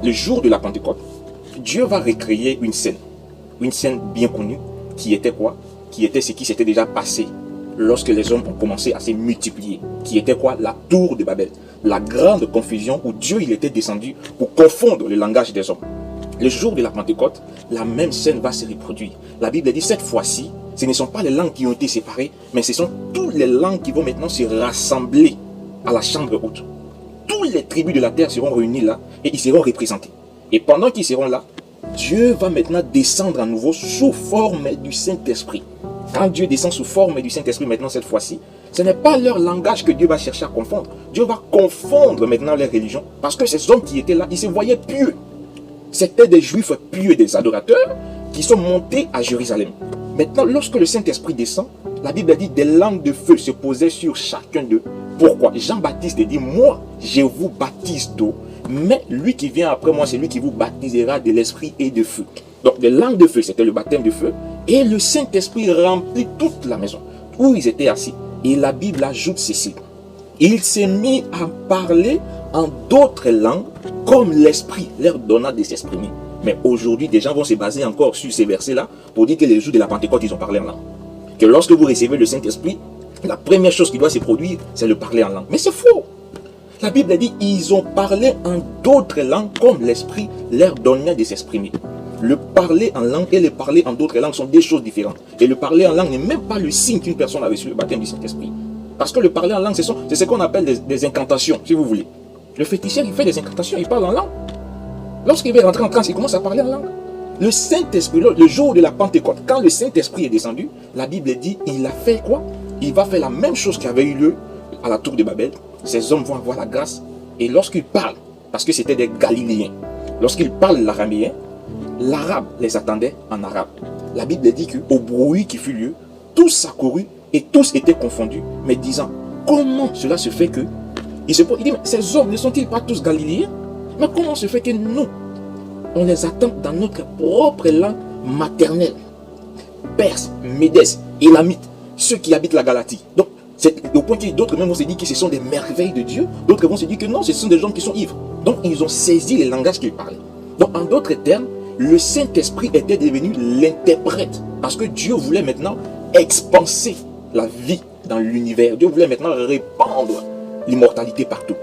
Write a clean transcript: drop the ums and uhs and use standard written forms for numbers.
Le jour de la Pentecôte, Dieu va recréer une scène bien connue, qui était quoi? Qui était ce qui s'était déjà passé lorsque les hommes ont commencé à se multiplier. Qui était quoi? La tour de Babel. La grande confusion où Dieu il était descendu pour confondre le langage des hommes. Le jour de la Pentecôte, la même scène va se reproduire. La Bible dit cette fois-ci, ce ne sont pas les langues qui ont été séparées, mais ce sont toutes les langues qui vont maintenant se rassembler à la chambre haute. Toutes les tribus de la terre seront réunies là et ils seront représentés. Et pendant qu'ils seront là, Dieu va maintenant descendre à nouveau sous forme du Saint-Esprit. Quand Dieu descend sous forme du Saint-Esprit maintenant cette fois-ci, ce n'est pas leur langage que Dieu va chercher à confondre. Dieu va confondre maintenant les religions parce que ces hommes qui étaient là, ils se voyaient pieux. C'était des juifs pieux, des adorateurs qui sont montés à Jérusalem. Maintenant, lorsque le Saint-Esprit descend, la Bible dit des langues de feu se posaient sur chacun d'eux. Pourquoi? Jean-Baptiste dit, moi, je vous baptise d'eau, mais lui qui vient après moi, c'est lui qui vous baptisera de l'Esprit et de feu. Donc, des langues de feu, c'était le baptême de feu, et le Saint-Esprit remplit toute la maison où ils étaient assis. Et la Bible ajoute ceci. Il s'est mis à parler en d'autres langues, comme l'Esprit leur donna de s'exprimer. Mais aujourd'hui, des gens vont se baser encore sur ces versets-là pour dire que les jours de la Pentecôte, ils ont parlé en langue. Que lorsque vous recevez le Saint-Esprit, la première chose qui doit se produire, c'est le parler en langue. Mais c'est faux. La Bible dit, ils ont parlé en d'autres langues, comme l'Esprit leur donnait de s'exprimer. Le parler en langue et le parler en d'autres langues sont des choses différentes. Et le parler en langue n'est même pas le signe qu'une personne a reçu le baptême du Saint-Esprit. Parce que le parler en langue, c'est ce qu'on appelle des incantations, si vous voulez. Le féticheur, il fait des incantations, il parle en langue. Lorsqu'il va rentrer en transe, il commence à parler en langue. Le Saint-Esprit, le jour de la Pentecôte, quand le Saint-Esprit est descendu, la Bible dit, il a fait quoi? Il va faire la même chose qui avait eu lieu à la tour de Babel. Ces hommes vont avoir la grâce. Et lorsqu'ils parlent, parce que c'était des Galiléens, lorsqu'ils parlent l'araméen, l'arabe les attendait en arabe. La Bible dit qu'au bruit qui fut lieu, tous accourus et tous étaient confondus, mais disant, comment cela se fait que... Il dit, mais ces hommes ne sont-ils pas tous Galiléens? Mais comment se fait que nous, on les attend dans notre propre langue maternelle? Perse, Médès, Élamite, ceux qui habitent la Galatie. Donc, c'est au point que d'autres même vont se dire que ce sont des merveilles de Dieu. D'autres vont se dire que non, ce sont des gens qui sont ivres. Donc, ils ont saisi les langages qu'ils parlaient. Donc, en d'autres termes, le Saint-Esprit était devenu l'interprète. Parce que Dieu voulait maintenant expanser la vie dans l'univers. Dieu voulait maintenant répandre l'immortalité partout.